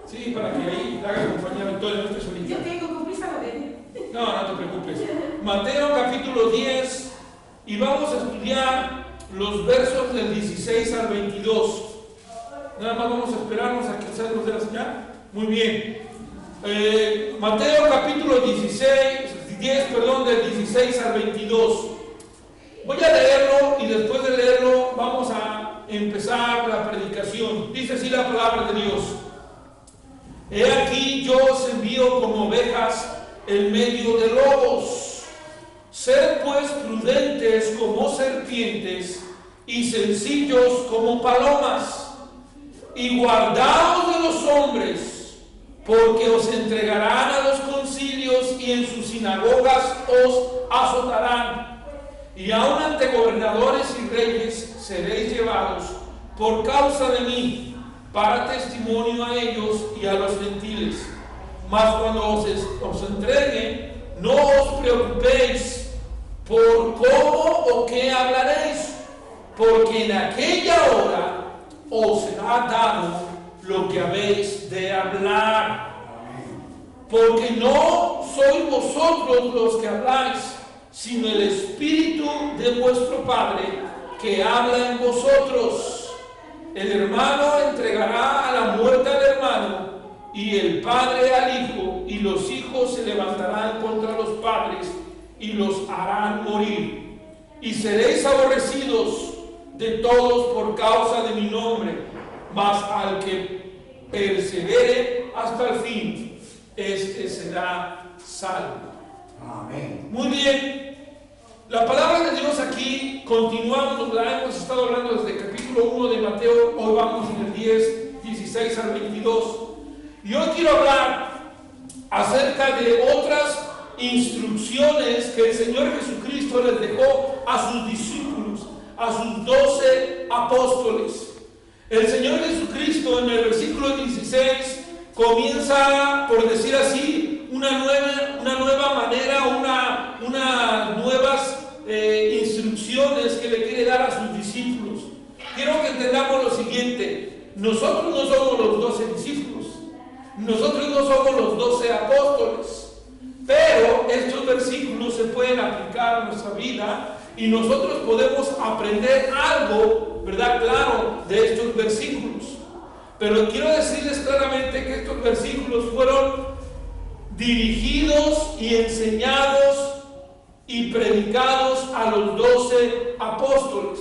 Sí, para que ahí la haga compañía Victoria, no esté solita. Yo tengo con prisa la de... No te preocupes. Mateo capítulo 10 y vamos a estudiar los versos del 16 al 22. Nada más vamos a esperarnos a que se nos dé la señal. Muy bien. Mateo capítulo 10, del 16 al 22. Voy a leerlo y después de leerlo vamos a empezar la predicación. Dice así la palabra de Dios. He aquí yo os envío como ovejas en medio de lobos. Sed pues prudentes como serpientes y sencillos como palomas. Y guardaos de los hombres, porque os entregarán a los concilios y en sus sinagogas os azotarán. Y aun ante gobernadores y reyes seréis llevados por causa de mí, para testimonio a ellos y a los gentiles. Mas cuando os entreguen, no os preocupéis por cómo o qué hablaréis, porque en aquella hora os será dado lo que habéis de hablar. Porque no sois vosotros los que habláis, sino el Espíritu de vuestro Padre que habla en vosotros. El hermano entregará a la muerte al hermano, y el padre al hijo, y los hijos se levantarán contra los padres y los harán morir. Y seréis aborrecidos de todos por causa de mi nombre, mas al que persevere hasta el fin, este será salvo. Amén. Muy bien. La palabra de Dios aquí, continuamos, la hemos estado hablando desde el capítulo 1 de Mateo, hoy vamos en el 10, 16 al 22. Y hoy quiero hablar acerca de otras instrucciones que el Señor Jesucristo les dejó a sus discípulos, a sus 12 apóstoles. El Señor Jesucristo en el versículo 16 comienza, por decir así, una nueva manera, unas nuevas instrucciones que le quiere dar a sus discípulos. Quiero que entendamos lo siguiente: nosotros no somos los 12 discípulos, nosotros no somos los 12 apóstoles, pero estos versículos se pueden aplicar a nuestra vida y nosotros podemos aprender algo, ¿verdad? Claro, de estos versículos. Pero quiero decirles claramente que estos versículos fueron dirigidos y enseñados y predicados a los 12 apóstoles.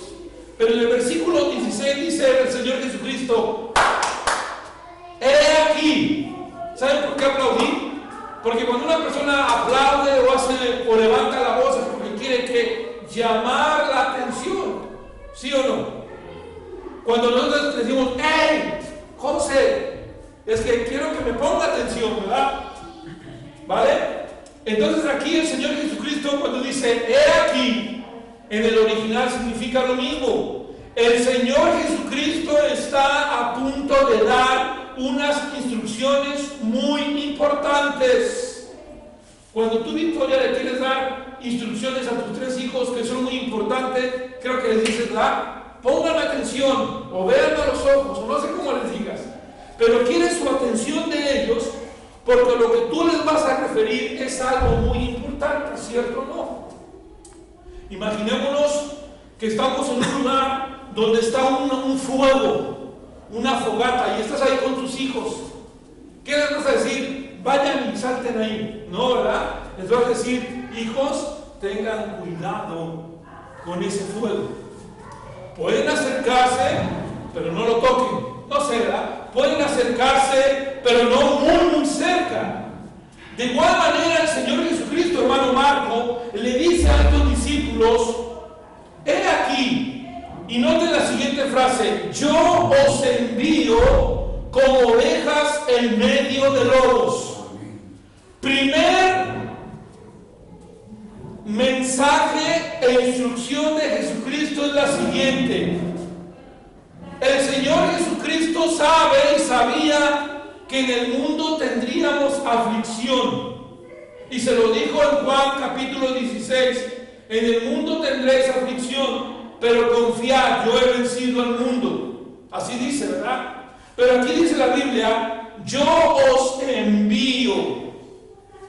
Pero en el versículo 16 dice el Señor Jesucristo: he aquí. ¿Saben por qué aplaudí? Porque cuando una persona aplaude o levanta la voz es porque quiere llamar la atención, ¿sí o no? Cuando nosotros decimos ¡hey, José! Es que quiero que me ponga atención, ¿verdad? ¿Vale? Entonces aquí el Señor Jesucristo, cuando dice he aquí, en el original significa lo mismo. El Señor Jesucristo está a punto de dar unas instrucciones muy importantes. Cuando tú, Victoria, le quieres dar instrucciones a tus 3 hijos que son muy importantes, creo que les dices, pongan atención, o véanme a los ojos, o no sé cómo les digas, pero quieres su atención de ellos, porque lo que tú les vas a referir es algo muy importante, ¿cierto o no? Imaginémonos que estamos en un lugar donde está un fuego, una fogata, y estás ahí con tus hijos. ¿Qué les vas a decir? Vayan y salten ahí. No, ¿verdad? Les vas a decir, hijos, tengan cuidado con ese fuego. Pueden acercarse, pero no lo toquen. No sé, ¿verdad? Pueden acercarse, pero no muy cerca. De igual manera, el Señor Jesucristo, hermano Marco, le dice a estos discípulos: he aquí, y noten la siguiente frase: yo os envío como ovejas en medio de lobos. Primer mensaje e instrucción de Jesucristo es la siguiente: el Señor Jesucristo sabe y sabía que en el mundo tendríamos aflicción, y se lo dijo en Juan capítulo 16: en el mundo tendréis aflicción, pero confiad, yo he vencido al mundo. Así dice, ¿verdad? Pero aquí dice la Biblia yo os envío.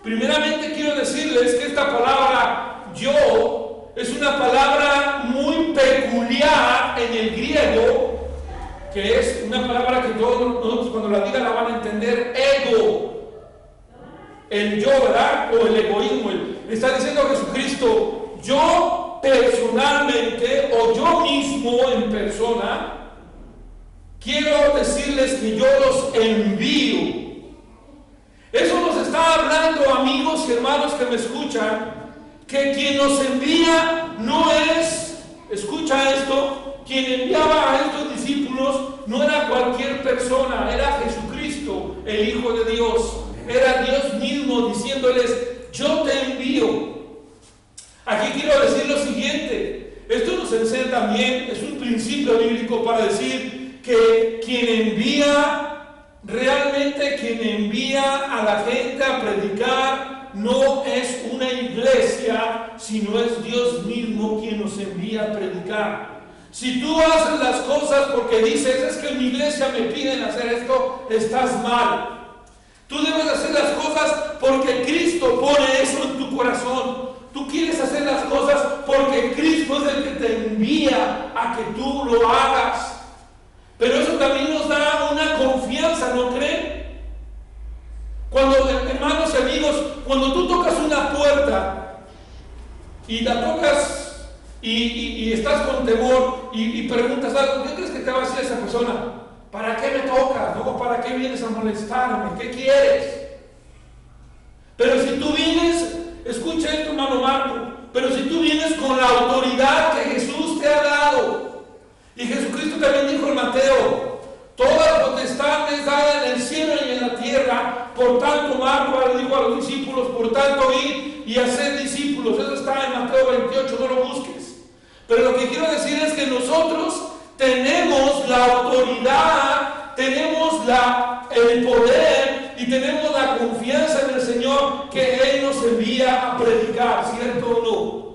Primeramente quiero decirles que esta palabra yo es una palabra muy peculiar en el griego, que es una palabra que todos nosotros cuando la digan la van a entender, ego. El yo, ¿verdad? O el egoísmo. Le está diciendo a Jesucristo, yo personalmente o yo mismo en persona quiero decirles que yo los envío. Eso nos está hablando, amigos y hermanos que me escuchan, que quien nos envía no es, escucha esto, quien enviaba a estos discípulos no era cualquier persona, era Jesucristo, el Hijo de Dios. Era Dios mismo diciéndoles, yo te envío. Aquí quiero decir lo siguiente, esto nos enseña también, es un principio bíblico para decir que quien envía, realmente quien envía a la gente a predicar no es una iglesia, sino es Dios mismo quien nos envía a predicar. Si tú haces las cosas porque dices, es que en mi iglesia me piden hacer esto, estás mal. Tú debes hacer las cosas porque Cristo pone eso en tu corazón. Tú quieres hacer las cosas porque Cristo es el que te envía a que tú lo hagas. Pero eso también nos da una confianza, ¿no creen? Cuando, hermanos y amigos, cuando tú tocas una puerta y la tocas y estás con temor y preguntas algo, ¿qué crees que te va a decir esa persona? ¿Para qué me tocas? ¿No? ¿Para qué vienes a molestarme? ¿Qué quieres? Pero si tú vienes, escucha esto, hermano Marco, pero si tú vienes con la autoridad que Jesús te ha dado, y Jesucristo también dijo en Mateo, toda potestad es dada en el cielo y en la tierra, por tanto Marco le dijo a los discípulos, por tanto id y haced discípulos. Eso está en Mateo 28, no lo busques. Pero lo que quiero decir es que nosotros tenemos la autoridad, tenemos el poder y tenemos la confianza en el Señor que Él nos envía a predicar, ¿cierto o no?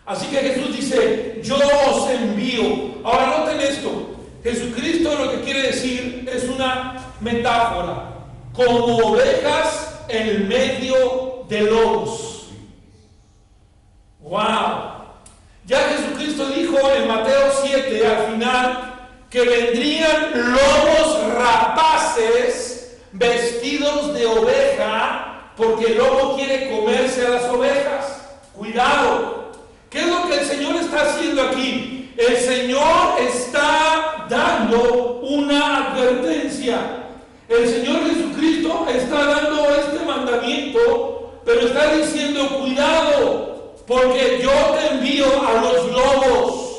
Así que Jesús dice, yo os envío. Ahora noten esto, Jesucristo lo que quiere decir es una metáfora, como ovejas en medio de lobos. ¡Wow! Ya Jesucristo dijo en Mateo 7 al final que vendrían lobos rapaces vestidos de oveja porque el lobo quiere comerse a las ovejas. Cuidado. ¿Qué es lo que el Señor está haciendo aquí? El Señor está dando una advertencia. El Señor Jesucristo está dando este mandamiento, pero está diciendo, cuidado, porque yo te envío a los lobos.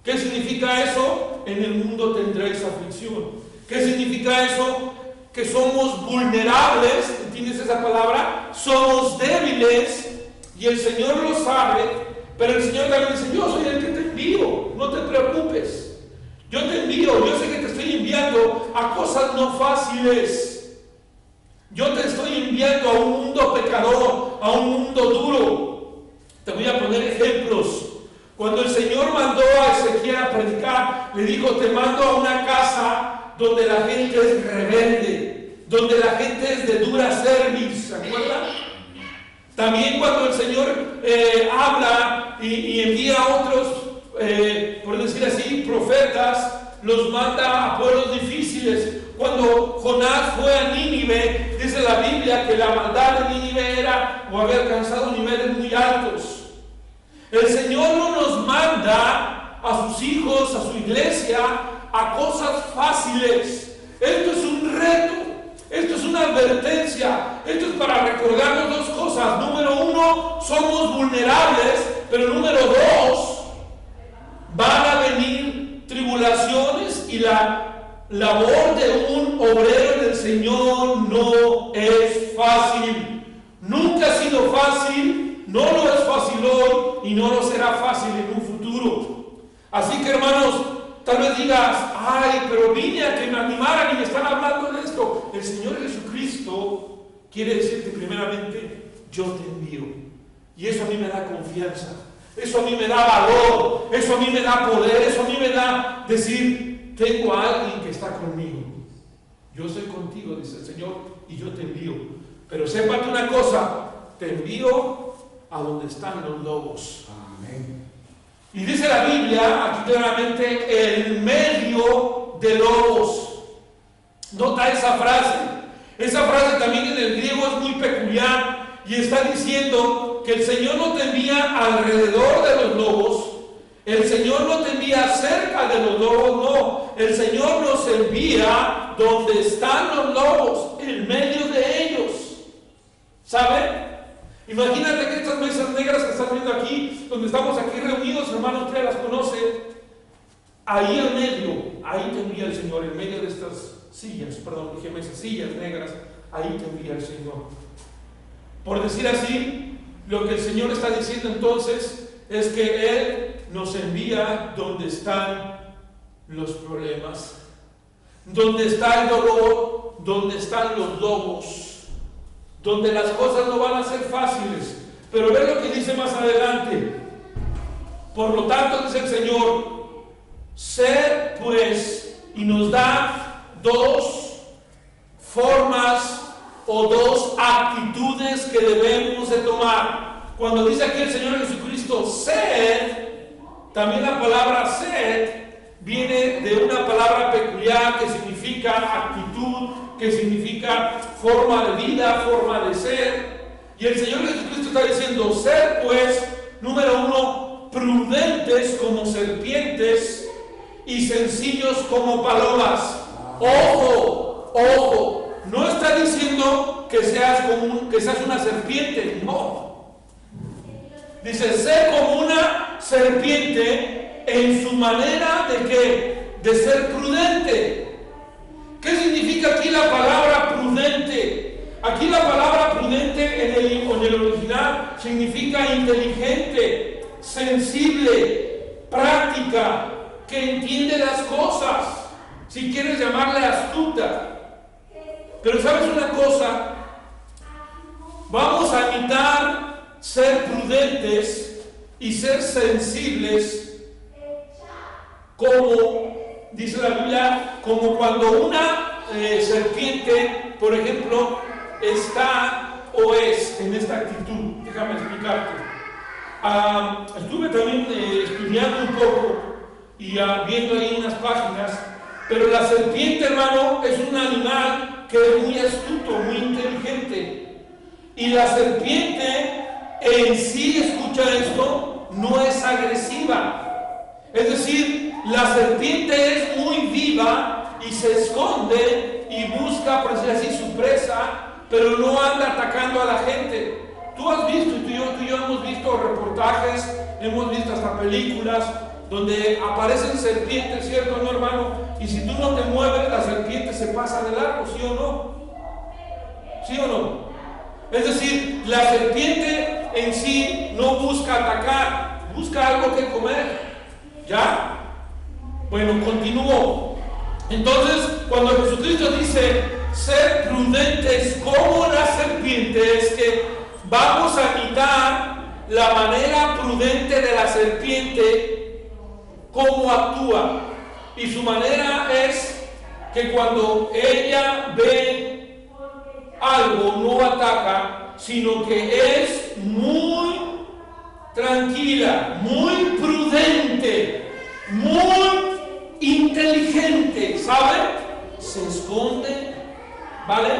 ¿Qué significa eso? En el mundo tendréis aflicción. ¿Qué significa eso? Que somos vulnerables, ¿entiendes esa palabra? Somos débiles y el Señor lo sabe. Pero el Señor también dice, yo soy el que te envío, no te preocupes. Yo te envío, yo sé que te estoy enviando a cosas no fáciles. Yo te estoy enviando a un mundo pecador, a un mundo duro. Te voy a poner ejemplos. Cuando el Señor mandó a Ezequiel a predicar, le dijo, te mando a una casa donde la gente es rebelde, donde la gente es de dura cerviz, ¿se acuerdan? También cuando el Señor habla y envía a otros, por decir así, profetas, los manda a pueblos difíciles. Cuando Jonás fue a Nínive, dice la Biblia que la maldad de Nínive era o había alcanzado niveles muy altos. El Señor no nos manda a sus hijos, a su iglesia, a cosas fáciles. Esto es un reto. Esto es una advertencia. Esto es para recordarnos dos cosas. Número uno, somos vulnerables. Pero número dos, van a venir tribulaciones y la labor de un obrero del Señor no es fácil. Nunca ha sido fácil, no lo es fácil hoy y no lo será fácil en un futuro. Así que, hermanos, tal vez digas, ay, pero vine a que me animaran y me están hablando de esto. El Señor Jesucristo quiere decirte primeramente, yo te envío. Y eso a mí me da confianza, eso a mí me da valor, eso a mí me da poder, eso a mí me da decir, tengo a alguien que está conmigo. Yo soy contigo, dice el Señor, y yo te envío. Pero sépate una cosa, te envío a donde están los lobos. Amén. Y dice la Biblia, aquí claramente, en medio de lobos. Nota esa frase. Esa frase también en el griego es muy peculiar y está diciendo que el Señor no te envía alrededor de los lobos, el Señor no te envía cerca de los lobos, no. El Señor nos envía donde están los lobos, en medio de ellos. ¿Sabe? Imagínate que estas mesas negras que están viendo aquí, donde estamos aquí reunidos, hermanos, usted las conoce. Ahí en medio, ahí te envía el Señor, en medio de estas sillas, perdón, dije mesas, sillas negras, ahí te envía el Señor. Por decir así, lo que el Señor está diciendo entonces es que Él nos envía donde están los problemas, donde está el dolor, donde están los lobos, donde las cosas no van a ser fáciles. Pero ve lo que dice más adelante. Por lo tanto, dice el Señor, sed pues, y nos da dos formas o dos actitudes que debemos de tomar. Cuando dice aquí el Señor Jesucristo, sed, también la palabra sed viene de una palabra peculiar que significa actitud, que significa forma de vida, forma de ser. Y el Señor Jesucristo está diciendo, sed pues, número uno, prudentes como serpientes y sencillos como palomas. Ojo, ojo, no está diciendo que seas una serpiente, no. Dice, sé como una serpiente en su manera de ¿qué? De ser prudente. ¿Qué significa aquí la palabra prudente? Aquí la palabra prudente en el original significa inteligente, sensible, práctica, que entiende las cosas. Si quieres llamarle astuta. Pero ¿sabes una cosa? Vamos a imitar ser prudentes y ser sensibles, como dice la Biblia, como cuando una serpiente, por ejemplo, está o es en esta actitud. Déjame explicarte. Estuve también estudiando un poco y viendo ahí unas páginas, pero la serpiente, hermano, es un animal que es muy astuto, muy inteligente. Y la serpiente en sí, escucha esto, no es agresiva. Es decir, la serpiente es muy viva y se esconde y busca, por decir así, su presa, pero no anda atacando a la gente. Tú has visto, tú y yo hemos visto reportajes, hemos visto hasta películas donde aparecen serpientes, ¿cierto, no, hermano? Y si tú no te mueves, la serpiente se pasa de largo, ¿sí o no? ¿Sí o no? Es decir, la serpiente en sí no busca atacar, busca algo que comer. ¿Ya? Bueno, continúo. Entonces, cuando Jesucristo dice ser prudentes como la serpiente, es que vamos a imitar la manera prudente de la serpiente, cómo actúa. Y su manera es que cuando ella ve algo, no ataca, sino que es muy tranquila, muy prudente, muy inteligente, ¿sabe? Se esconde, ¿vale?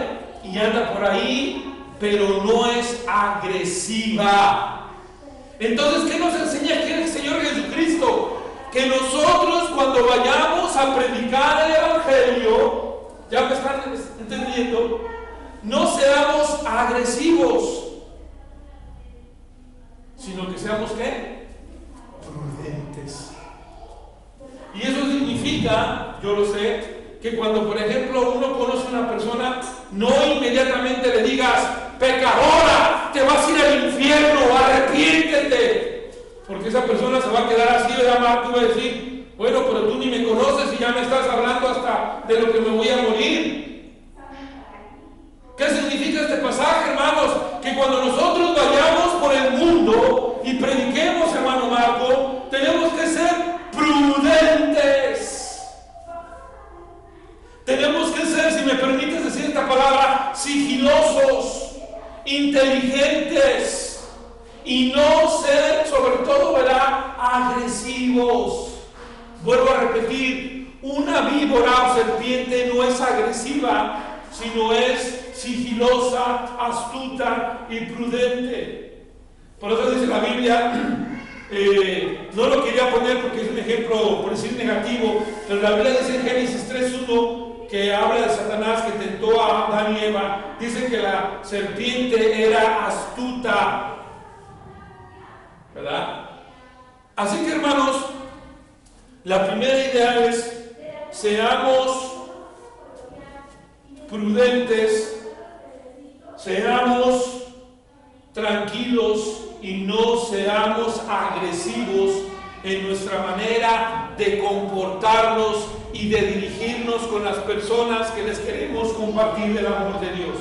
Y anda por ahí, pero no es agresiva. Entonces, ¿qué nos enseña aquí el Señor Jesucristo? Que nosotros, cuando vayamos a predicar el Evangelio, ¿ya me están entendiendo? No seamos agresivos, sino que seamos ¿qué? Prudentes. Y eso significa, yo lo sé, que cuando por ejemplo uno conoce a una persona, no inmediatamente le digas, pecadora, te vas a ir al infierno, arrepiéntete, porque esa persona se va a quedar así, ¿verdad? Tú vas a decir, bueno, pero tú ni me conoces y ya me estás hablando hasta de lo que me voy a morir. ¿Qué significa este pasaje, hermanos? Que cuando nosotros vayamos por el mundo y prediquemos, hermano Marco, tenemos que ser prudentes. Tenemos que ser, si me permiten, inteligentes y no ser, sobre todo, ¿verdad?, agresivos. Vuelvo a repetir, una víbora o serpiente no es agresiva, sino es sigilosa, astuta y prudente. Por eso dice la Biblia, no lo quería poner porque es un ejemplo, por decir, negativo, pero la Biblia dice en Génesis 3:1, que habla de Satanás que tentó a Adán y Eva, dice que la serpiente era astuta, ¿verdad? Así que, hermanos, la primera idea es: seamos prudentes, seamos tranquilos y no seamos agresivos en nuestra manera de comportarnos y de dirigirnos con las personas que les queremos compartir el amor de Dios.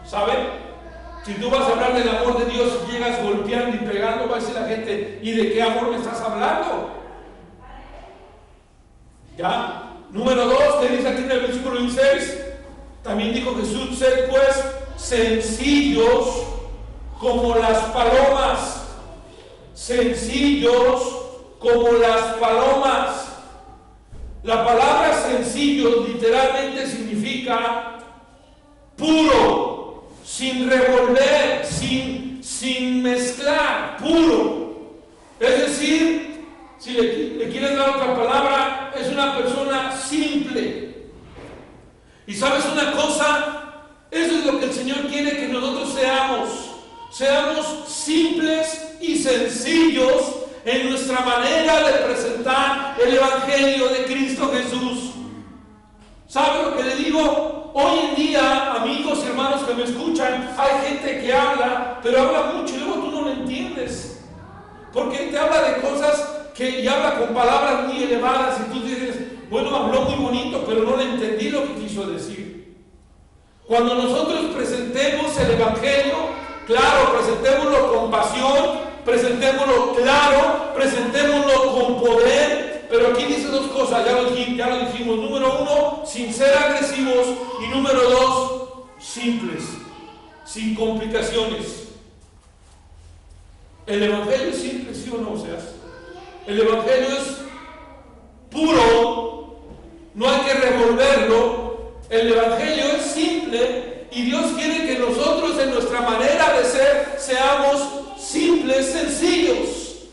¿Saben? Si tú vas a hablar del amor de Dios y llegas golpeando y pegando, va a decir la gente: ¿y de qué amor me estás hablando? ¿Ya? Número 2, que dice aquí en el versículo 16, también dijo Jesús: sed pues sencillos como las palomas. Sencillos como las palomas. La palabra sencillo literalmente significa puro, sin revolver, sin mezclar, puro. Es decir, si le quieres dar otra palabra, es una persona simple. Y ¿sabes una cosa? Eso es lo que el Señor quiere que nosotros seamos. Seamos simples y sencillos en nuestra manera de presentar el Evangelio de Cristo Jesús. ¿Sabe lo que le digo? Hoy en día, amigos y hermanos que me escuchan, hay gente que habla, pero habla mucho y luego tú no lo entiendes. Porque te habla de cosas y habla con palabras muy elevadas y tú dices: bueno, habló muy bonito, pero no le entendí lo que quiso decir. Cuando nosotros presentemos el Evangelio, claro, presentémoslo con pasión, presentémoslo claro, presentémoslo con poder, pero aquí dice dos cosas, ya lo dijimos. Número 1, sin ser agresivos, y número 2, simples, sin complicaciones. El Evangelio es simple, ¿sí o no? O sea, el Evangelio es puro, no hay que revolverlo. El Evangelio es simple y Dios quiere que nosotros en nuestra manera de ser seamos simples, sencillos.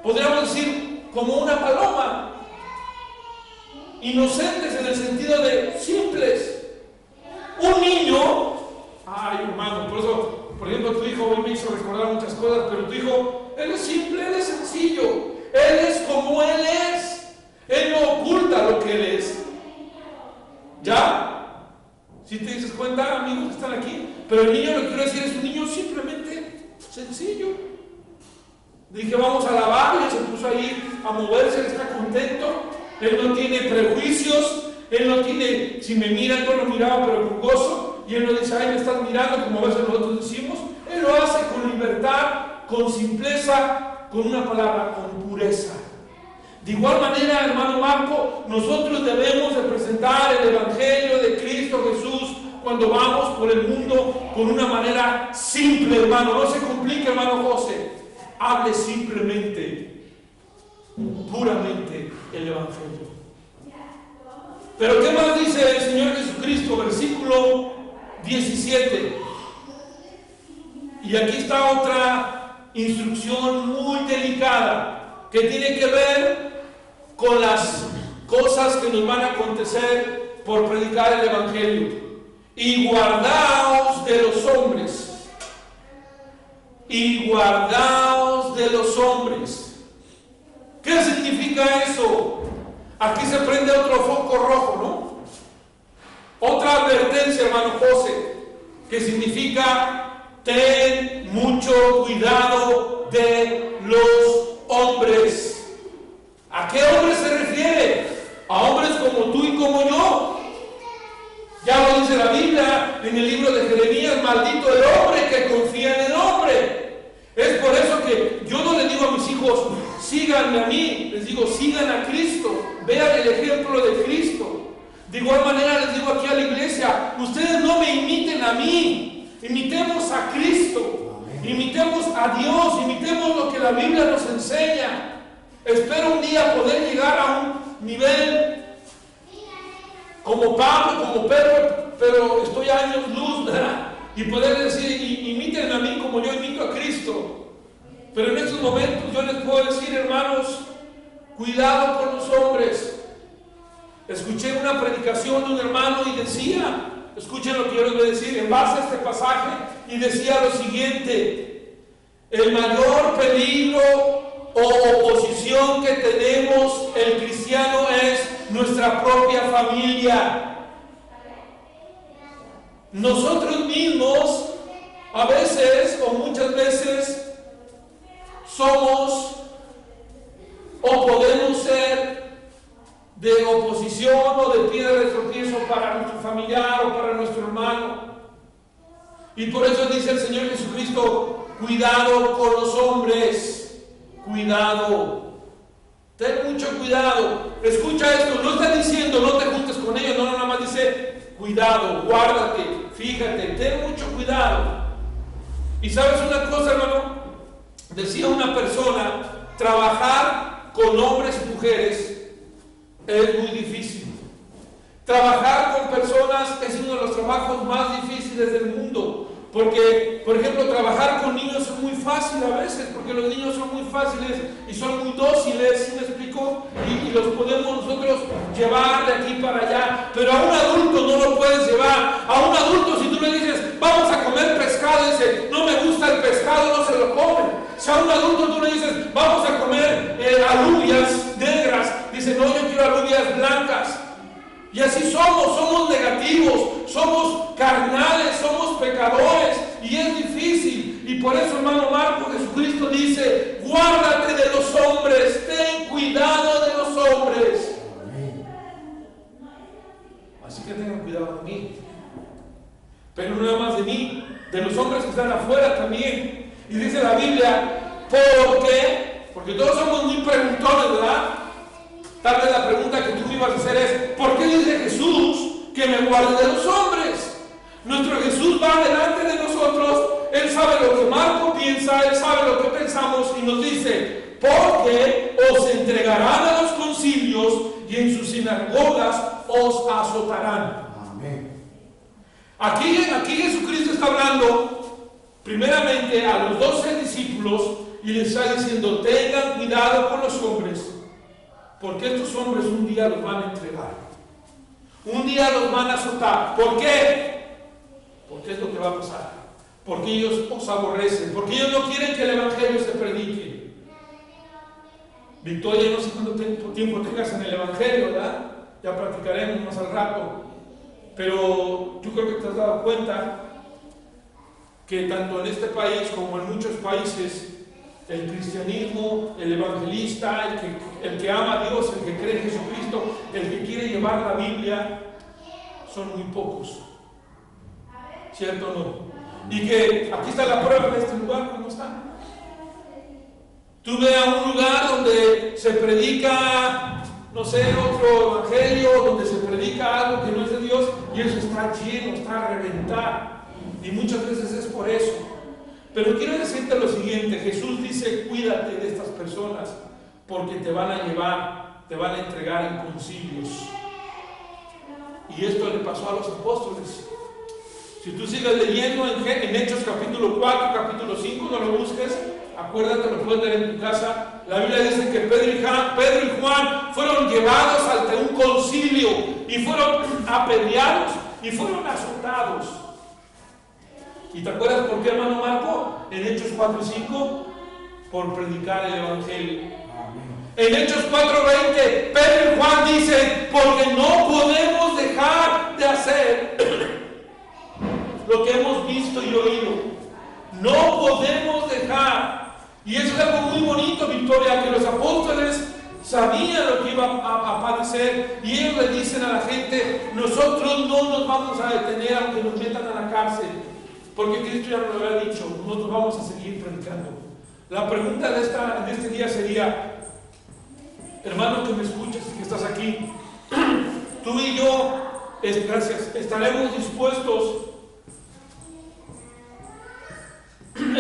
Podríamos decir como una paloma, inocentes en el sentido de simples. Un niño, ay hermano, por eso, por ejemplo, tu hijo hoy me hizo recordar muchas cosas, pero tu hijo, él es simple, él es sencillo, él es como él es, él no oculta lo que él es. ¿Ya? Si te dices cuenta, amigos que están aquí, pero el niño, lo que quiero decir, es un niño simplemente sencillo. Dije: vamos a lavar, y él se puso ahí a moverse, él está contento, él no tiene prejuicios, él no tiene, si me miran, yo lo miraba pero con gozo, y él no dice: ay, me estás mirando, como a veces nosotros decimos. Él lo hace con libertad, con simpleza, con una palabra, con pureza. De igual manera, hermano Marco, nosotros debemos de presentar el Evangelio de Cristo Jesús cuando vamos por el mundo con una manera simple, hermano. No se complique, hermano José. Hable simplemente, puramente el Evangelio. Pero ¿qué más dice el Señor Jesucristo? Versículo 17. Y aquí está otra instrucción muy delicada que tiene que ver con las cosas que nos van a acontecer por predicar el Evangelio. Y guardaos de los hombres. Y guardaos de los hombres. ¿Qué significa eso? Aquí se prende otro foco rojo, ¿no? Otra advertencia, hermano José, que significa: ten mucho cuidado de los hombres. ¿A qué hombres se refiere? A hombres como tú y como yo. Ya lo dice la Biblia en el libro de Jeremías: maldito el hombre que confía en el hombre. Es por eso que yo no le digo a mis hijos: síganme a mí, les digo: sigan a Cristo, vean el ejemplo de Cristo. De igual manera les digo aquí a la iglesia: ustedes no me imiten a mí. Imitemos a Cristo, imitemos a Dios, imitemos lo que la Biblia nos enseña. Espero un día poder llegar a un nivel como Pablo, como Pedro, pero estoy a años luz, ¿verdad? Y poder decir, imiten a mí como yo imito a Cristo. Pero en estos momentos yo les puedo decir, hermanos, cuidado con los hombres. Escuché una predicación de un hermano y decía, escuchen lo que yo les voy a decir en base a este pasaje, y decía lo siguiente: el mayor peligro o oposición que tenemos el cristiano es nuestra propia familia. Nosotros mismos a veces o muchas veces somos o podemos ser de oposición o de piedra de tropiezo para nuestro familiar o para nuestro hermano. Y por eso dice el Señor Jesucristo: cuidado con los hombres, cuidado, ten mucho cuidado. Escucha esto, no está diciendo no te juntes con ellos, no, nada más dice cuidado, guárdate, fíjate, ten mucho cuidado. Y sabes una cosa, hermano, decía una persona, trabajar con hombres y mujeres es muy difícil. Trabajar con personas es uno de los trabajos más difíciles del mundo. Porque, por ejemplo, trabajar con niños es muy fácil a veces, porque los niños son muy fáciles y son muy dóciles, ¿sí me explico? Y los podemos nosotros llevar de aquí para allá. Pero a un adulto no lo puedes llevar. A un adulto, si tú le dices, vamos a comer pescado, dice, no me gusta el pescado, no se lo come. Si a un adulto tú le dices, vamos a comer alubias negras, dice, no, yo quiero alubias blancas. Y así somos negativos, somos carnales, somos pecadores, y es difícil. Y por eso, hermano Marco, Jesucristo dice, guárdate de los hombres, ten cuidado de los hombres. Así que tengan cuidado de mí. Pero no nada más de mí, de los hombres que están afuera también. Y dice la Biblia, ¿por qué? Porque todos somos muy preguntones, ¿verdad? Tal vez la pregunta que tú me ibas a hacer es, ¿por qué dice Jesús que me guarde de los hombres? Nuestro Jesús va delante de nosotros, Él sabe lo que Marco piensa, Él sabe lo que pensamos y nos dice, porque os entregarán a los concilios y en sus sinagogas os azotarán. Amén. Aquí Jesucristo está hablando primeramente a los 12 discípulos y les está diciendo, tengan cuidado con los hombres, porque estos hombres un día los van a entregar. Un día los van a azotar. ¿Por qué? Porque es lo que va a pasar. Porque ellos os aborrecen. Porque ellos no quieren que el Evangelio se predique. Victoria, no sé cuánto tiempo tengas en el Evangelio, ¿verdad? Ya practicaremos más al rato. Pero yo creo que te has dado cuenta que tanto en este país como en muchos países, el cristianismo, el evangelista, el que ama a Dios, el que cree en Jesucristo, el que quiere llevar la Biblia, son muy pocos. ¿Cierto o no? Y que aquí está la prueba de este lugar, ¿cómo está? Tú ve a un lugar donde se predica, no sé, otro evangelio, donde se predica algo que no es de Dios, y eso está lleno, está a reventar. Y muchas veces es por eso. Pero quiero decirte lo siguiente, Jesús dice, cuídate de estas personas, porque te van a llevar, te van a entregar en concilios. Y esto le pasó a los apóstoles. Si tú sigues leyendo en Hechos capítulo 4, capítulo 5, no lo busques, acuérdate, lo puedes leer en tu casa. La Biblia dice que Pedro y Juan fueron llevados ante un concilio y fueron apedreados y fueron azotados. ¿Y te acuerdas por qué, hermano Marco? En Hechos 4 y 5, por predicar el Evangelio. En Hechos 4:20, Pedro y Juan dicen, porque no podemos dejar de hacer lo que hemos visto y oído. No podemos dejar. Y eso es algo muy bonito, Victoria, que los apóstoles sabían lo que iba a padecer, y ellos le dicen a la gente, nosotros no nos vamos a detener aunque nos metan a la cárcel. Porque Cristo ya nos lo había dicho, nosotros vamos a seguir predicando. La pregunta de este día sería, hermano que me escuchas y que estás aquí, tú y yo, gracias, estaremos dispuestos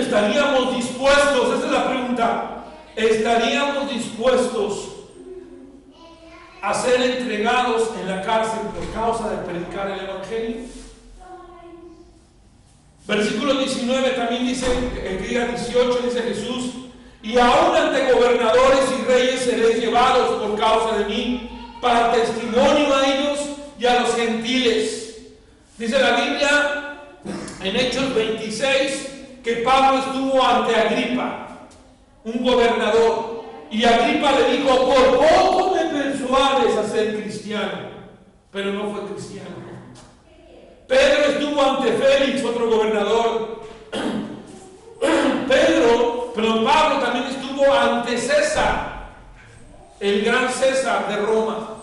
estaríamos dispuestos, esa es la pregunta, estaríamos dispuestos a ser entregados en la cárcel por causa de predicar el Evangelio? Versículo 19 también dice, el día 18 dice Jesús: y aún ante gobernadores y reyes seréis llevados por causa de mí, para testimonio a ellos y a los gentiles. Dice la Biblia en Hechos 26 que Pablo estuvo ante Agripa, un gobernador, y Agripa le dijo: por poco me persuades a ser cristiano, pero no fue cristiano. Pedro estuvo ante Félix, otro gobernador. Pablo también estuvo ante César, el gran César de Roma,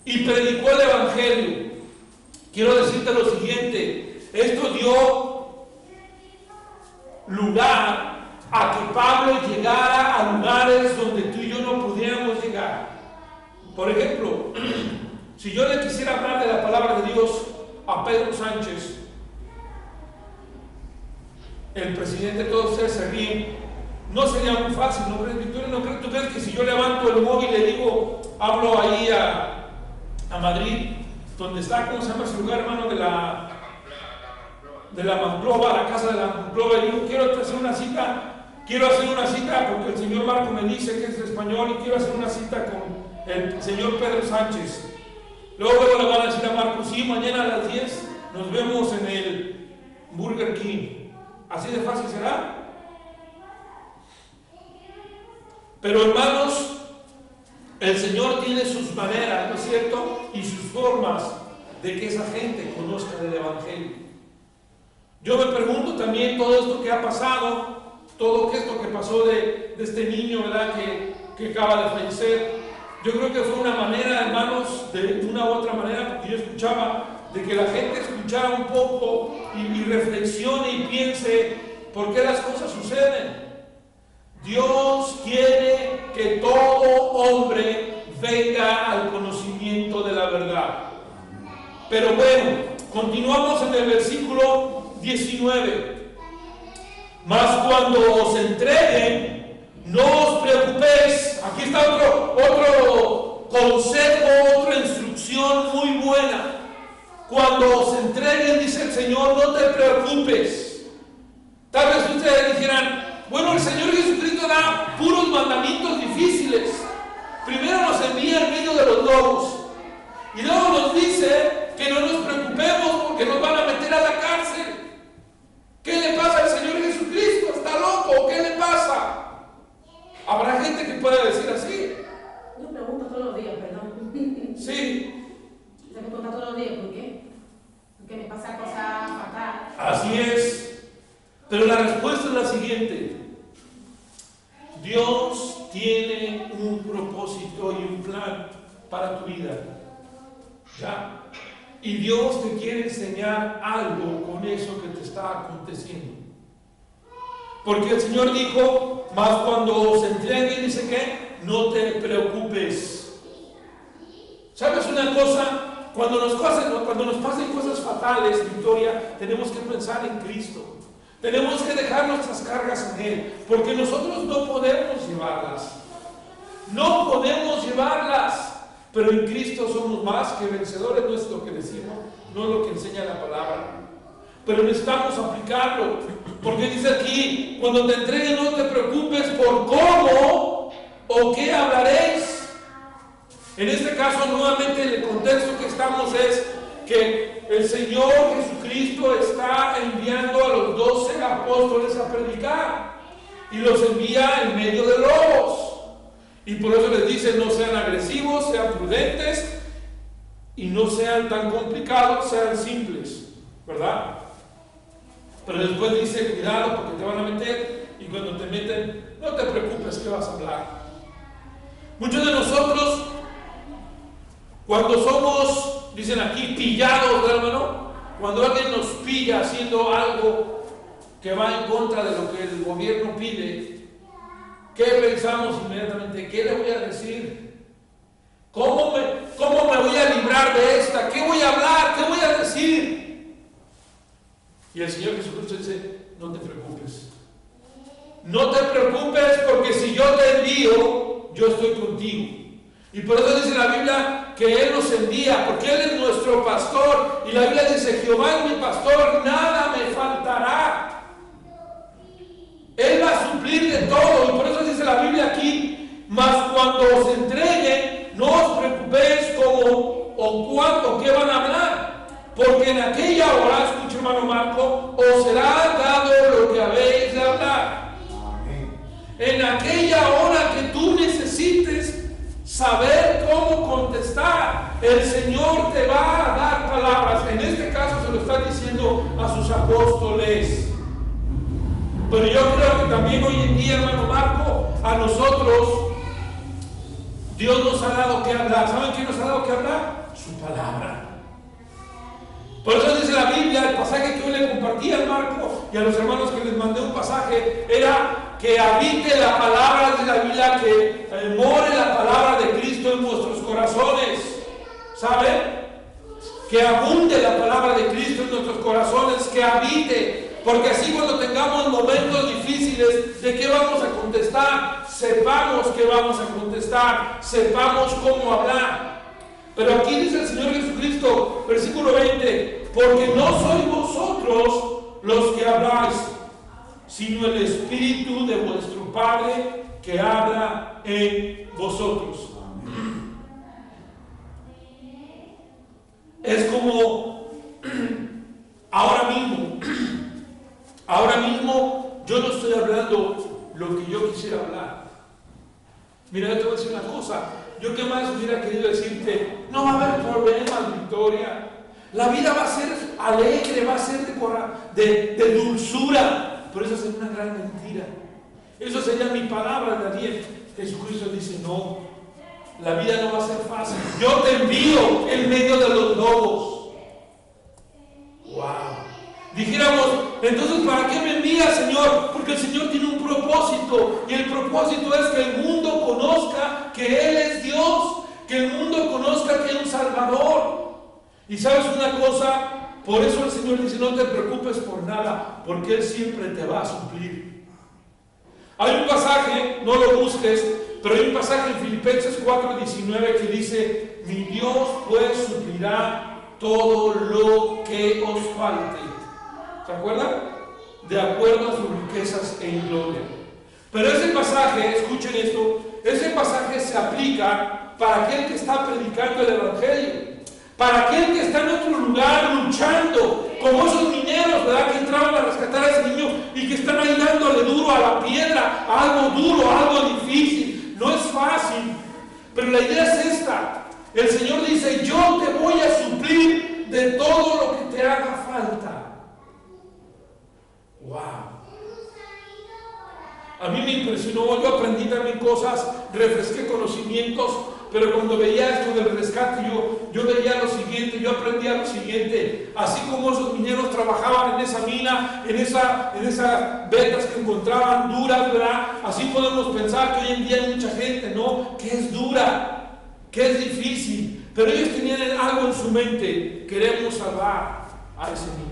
y predicó el Evangelio. Quiero decirte lo siguiente: esto dio lugar a que Pablo llegara a lugares donde tú y yo no pudiéramos llegar. Por ejemplo, si yo le quisiera hablar de la palabra de Dios a Pedro Sánchez, el presidente, todos ustedes se ríen, no sería muy fácil, ¿no crees, Victoria? ¿Tú crees que si yo levanto el móvil y le digo, hablo ahí a Madrid, donde está, ¿cómo se llama ese lugar, hermano? De la Monclova, la casa de la Monclova, y digo, quiero hacer una cita porque el señor Marco me dice que es español y quiero hacer una cita con el señor Pedro Sánchez. Luego le van a decir a Marco: sí, mañana a las 10 nos vemos en el Burger King. ¿Así de fácil será? Pero hermanos, el Señor tiene sus maneras, ¿no es cierto? Y sus formas de que esa gente conozca del Evangelio. Yo me pregunto también, todo esto que ha pasado, todo esto que pasó de este niño, ¿verdad?, que acaba de fallecer. Yo creo que fue una manera, hermanos, de una u otra manera, porque yo escuchaba, de que la gente escuchara un poco y reflexione y piense por qué las cosas suceden. Dios quiere que todo hombre venga al conocimiento de la verdad. Pero bueno, continuamos en el versículo 19. Mas cuando os entreguen, no os preocupéis. Aquí está otro consejo, otra instrucción muy buena. Cuando os entreguen, dice el Señor, no te preocupes. Tal vez ustedes dijeran: bueno, el Señor Jesucristo da puros mandamientos difíciles. Primero nos envía en medio de los lobos y luego nos dice que no nos preocupemos porque nos van a meter a la cárcel. ¿Qué le pasa al Señor Jesucristo? ¿Está loco? ¿Qué le pasa? Habrá gente que pueda decir así. Yo pregunto todos los días, perdón. Sí. Se me pregunta todos los días, ¿por qué? Porque me pasa cosas fatales. Así es. Pero la respuesta es la siguiente: Dios tiene un propósito y un plan para tu vida. ¿Ya? Y Dios te quiere enseñar algo con eso que te está aconteciendo. Porque el Señor dijo: mas cuando se entreguen, dice que no te preocupes. ¿Sabes una cosa? Cuando nos pasen cosas fatales, Victoria, tenemos que pensar en Cristo. Tenemos que dejar nuestras cargas en Él, porque nosotros no podemos llevarlas. No podemos llevarlas. Pero en Cristo somos más que vencedores. No es lo que decimos, no es lo que enseña la palabra. Pero necesitamos aplicarlo. Porque dice aquí: cuando te entreguen, no te preocupes por cómo o qué hablaréis. En este caso, nuevamente, el contexto que estamos es que el Señor Jesucristo está enviando a los 12 apóstoles a predicar y los envía en medio de lobos. Y por eso les dice: no sean agresivos, sean prudentes y no sean tan complicados, sean simples, ¿verdad? Pero después dice: cuidado porque te van a meter, y cuando te meten, no te preocupes, ¿qué vas a hablar? Muchos de nosotros, cuando somos, dicen aquí, pillados, ¿verdad, hermano? Cuando alguien nos pilla haciendo algo que va en contra de lo que el gobierno pide, ¿qué pensamos inmediatamente? ¿Qué le voy a decir? ¿Cómo me voy a librar de esta? ¿Qué voy a hablar? ¿Qué voy a decir? Y el Señor Jesucristo dice: no te preocupes. no te preocupes porque si yo te envío, yo estoy contigo. Y por eso dice la Biblia que Él nos envía, porque Él es nuestro pastor. Y la Biblia dice, Jehová es mi pastor, nada me faltará. Él va a suplir de todo. Y por eso dice la Biblia aquí, mas cuando os entreguen, no os preocupéis cómo o cuánto, qué van a hablar. Porque en aquella hora, escucha hermano Marco, os será dado lo que habéis de hablar. En aquella hora que tú necesites saber cómo contestar, el Señor te va a dar palabras. En este caso se lo está diciendo a sus apóstoles. Pero yo creo que también hoy en día, hermano Marco, a nosotros Dios nos ha dado que hablar. ¿Saben qué nos ha dado que hablar? Su palabra. Por eso dice la Biblia, el pasaje que hoy le compartí al Marco y a los hermanos que les mandé un pasaje, era que habite la palabra de la Biblia, que more la palabra de Cristo en vuestros corazones. ¿Saben? Que abunde la palabra de Cristo en nuestros corazones, que habite. Porque así cuando tengamos momentos difíciles, ¿de qué vamos a contestar? Sepamos qué vamos a contestar, sepamos cómo hablar. Pero aquí dice el Señor Jesucristo, versículo 20, porque no sois vosotros los que habláis, sino el Espíritu de vuestro Padre que habla en vosotros. Es como ahora mismo yo no estoy hablando lo que yo quisiera hablar. Mira, yo te voy a decir una cosa. Yo qué más hubiera querido decirte, no va a haber problemas, Victoria. La vida va a ser alegre, va a ser de dulzura. Pero eso sería una gran mentira. Eso sería mi palabra, Daniel. Jesucristo dice, no, la vida no va a ser fácil. Yo te envío en medio de los lobos. Wow. Dijéramos, entonces ¿para qué me envía, Señor? Porque el Señor tiene un propósito, y el propósito es que el mundo conozca que Él es Dios, que el mundo conozca que hay un Salvador. Y sabes una cosa, por eso el Señor dice, no te preocupes por nada, porque Él siempre te va a suplir. Hay un pasaje, no lo busques, pero hay un pasaje en Filipenses 4:19 que dice, mi Dios pues suplirá todo lo que os falte. ¿Se acuerdan? De acuerdo a sus riquezas en gloria. Pero ese pasaje, escuchen esto, ese pasaje se aplica para aquel que está predicando el Evangelio, para aquel que está en otro lugar luchando, como esos mineros, ¿verdad? Que entraban a rescatar a ese niño y que están ahí dándole duro a la piedra, a algo duro, a algo difícil. No es fácil, pero la idea es esta. El Señor dice, yo te voy a suplir de todo lo que te haga falta. Wow. A mí me impresionó, yo aprendí también cosas, refresqué conocimientos, pero cuando veía esto del rescate, yo veía lo siguiente, yo aprendía lo siguiente. Así como esos mineros trabajaban en esa mina, en esas vetas que encontraban duras, ¿verdad? Así podemos pensar que hoy en día hay mucha gente, ¿no? Que es dura, que es difícil, pero ellos tenían algo en su mente: queremos salvar a ese niño.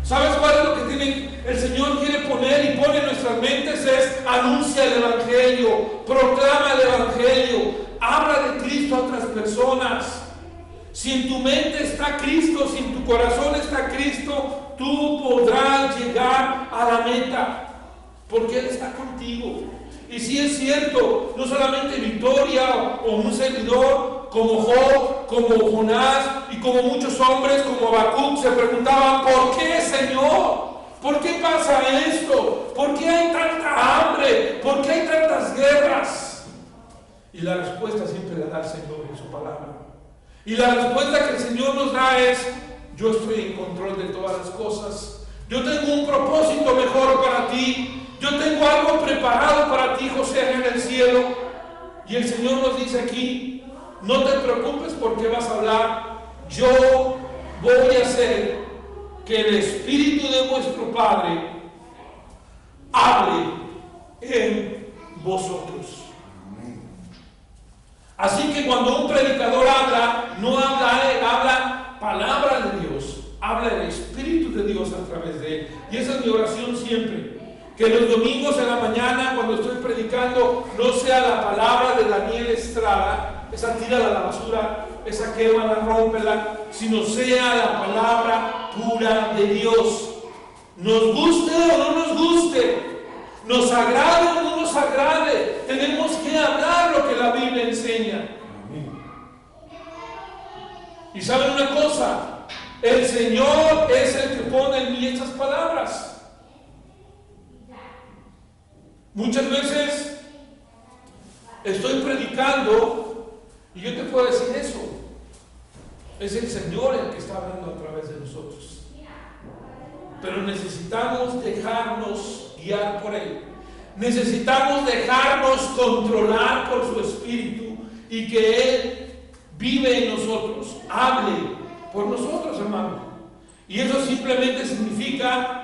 ¿Sabes cuál es lo que el Señor quiere poner y pone en nuestras mentes? Es anuncia el Evangelio, proclama el Evangelio, habla de Cristo a otras personas. Si en tu mente está Cristo, si en tu corazón está Cristo, tú podrás llegar a la meta, porque Él está contigo. Y si es cierto, no solamente Victoria o un servidor como Job, como Jonás y como muchos hombres como Habacuc se preguntaban, ¿por qué, Señor? ¿Por qué pasa esto? ¿Por qué hay tanta hambre? ¿Por qué hay tantas guerras? Y la respuesta siempre la da el Señor en su palabra. Y la respuesta que el Señor nos da es, yo estoy en control de todas las cosas. Yo tengo un propósito mejor para ti. Yo tengo algo preparado para ti, José, en el cielo. Y el Señor nos dice aquí, no te preocupes porque vas a hablar. Yo voy a hacer que el Espíritu de vuestro Padre hable en vosotros. Así que cuando un predicador habla, no habla él, habla palabra de Dios, habla el Espíritu de Dios a través de él. Y esa es mi oración siempre, Que los domingos en la mañana, cuando estoy predicando, no sea la palabra de Daniel Estrada, esa tírala a la basura, esa quémala, rómpela, sino sea la palabra pura de Dios. Nos guste o no nos guste, nos agrade o no nos agrade, tenemos que hablar lo que la Biblia enseña. Y saben una cosa, el Señor es el que pone en mí estas palabras. Muchas veces estoy predicando y yo te puedo decir eso. Es el Señor el que está hablando a través de nosotros. Pero necesitamos dejarnos guiar por Él. Necesitamos dejarnos controlar por su Espíritu y que Él vive en nosotros, hable por nosotros, hermano. Y eso simplemente significa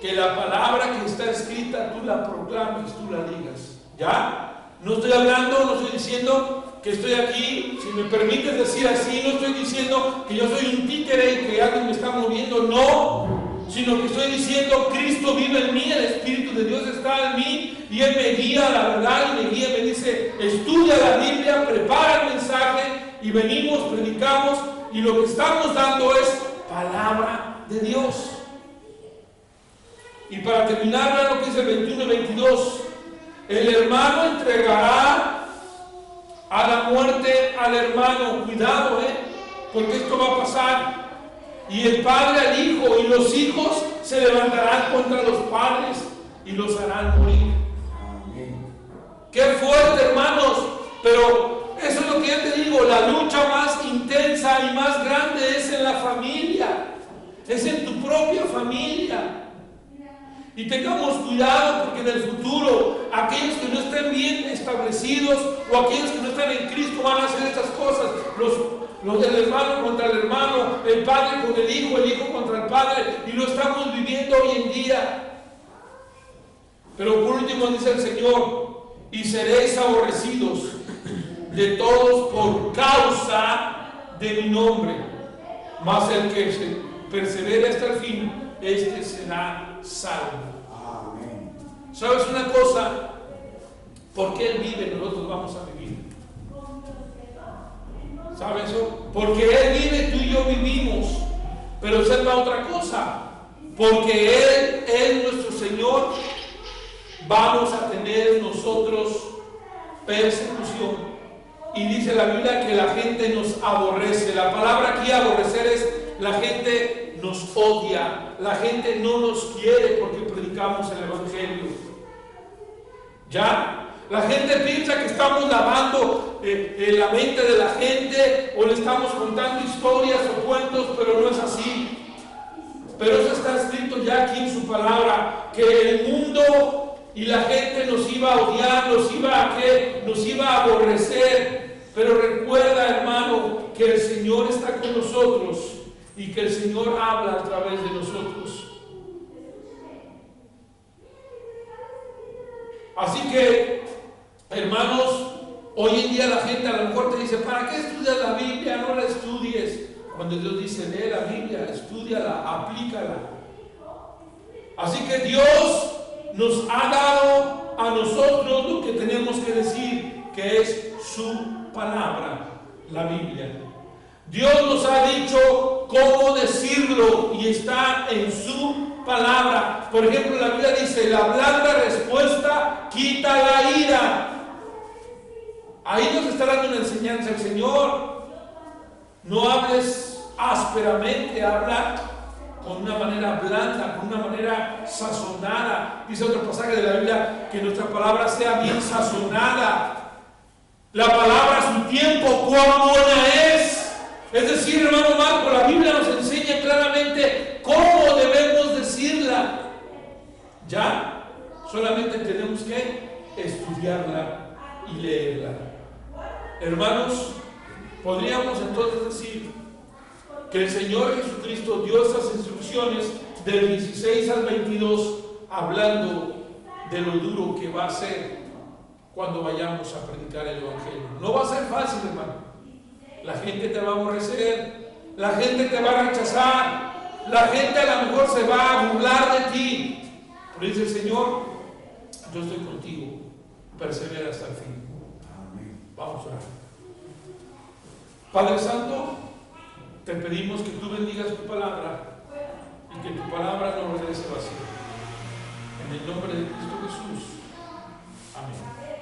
que la palabra que está escrita tú la proclames, tú la digas. ¿Ya? No estoy hablando, no estoy diciendo que estoy aquí, si me permites decir así, no estoy diciendo que yo soy un títere y que alguien me está moviendo, no, sino que estoy diciendo Cristo vive en mí, el Espíritu de Dios está en mí y Él me guía a la verdad y me guía, me dice, estudia la Biblia, prepara el mensaje y venimos, predicamos y lo que estamos dando es palabra de Dios. Y para terminar, vean lo que dice el 21 y 22. El hermano entregará a la muerte al hermano. Cuidado, porque esto va a pasar. Y el padre al hijo, y los hijos se levantarán contra los padres y los harán morir. Amén. Qué fuerte, hermanos. Pero eso es lo que yo te digo. La lucha más intensa y más grande es en la familia. Es en tu propia familia. Y tengamos cuidado porque en el futuro aquellos que no estén bien establecidos o aquellos que no están en Cristo van a hacer estas cosas. Los del hermano contra el hermano, el padre con el hijo contra el padre, y lo estamos viviendo hoy en día. Pero por último dice el Señor, y seréis aborrecidos de todos por causa de mi nombre, mas el que se persevere hasta el fin, este será salvo. Amén. ¿Sabes una cosa? Porque Él vive, nosotros vamos a vivir. ¿Sabes eso? Porque Él vive, tú y yo vivimos. Pero sepa otra cosa. Porque Él nuestro Señor, vamos a tener nosotros persecución. Y dice la Biblia que la gente nos aborrece. La palabra aquí aborrecer es la gente nos odia, la gente no nos quiere porque predicamos el Evangelio. ¿Ya? La gente piensa que estamos lavando la mente de la gente o le estamos contando historias o cuentos, pero no es así. Pero eso está escrito ya aquí en su palabra, que el mundo y la gente nos iba a odiar, nos iba a aborrecer. Pero recuerda, hermano, que el Señor está con nosotros y que el Señor habla a través de nosotros. Así que, hermanos, hoy en día la gente a lo mejor te dice, ¿para qué estudias la Biblia? No la estudies. Cuando Dios dice, lee la Biblia, estúdiala, aplícala. Así que Dios nos ha dado a nosotros lo que tenemos que decir, que es su palabra, la Biblia. Dios nos ha dicho cómo decirlo y está en su palabra. Por ejemplo, la Biblia dice, la blanda respuesta quita la ira. Ahí nos está dando una enseñanza el Señor. No hables ásperamente, habla con una manera blanda, con una manera sazonada. Dice otro pasaje de la Biblia que nuestra palabra sea bien sazonada. La palabra a su tiempo, cuán buena es. Es decir, hermano Marco, la Biblia nos enseña claramente cómo debemos decirla. ¿Ya? Solamente tenemos que estudiarla y leerla. Hermanos, podríamos entonces decir que el Señor Jesucristo dio esas instrucciones del 16 al 22 hablando de lo duro que va a ser cuando vayamos a predicar el Evangelio. No va a ser fácil, hermano. La gente te va a aborrecer, la gente te va a rechazar, la gente a lo mejor se va a burlar de ti. Pero dice el Señor, yo estoy contigo, persevera hasta el fin. Vamos a orar. Padre Santo, te pedimos que tú bendigas tu palabra y que tu palabra no regrese vacía. En el nombre de Cristo Jesús. Amén.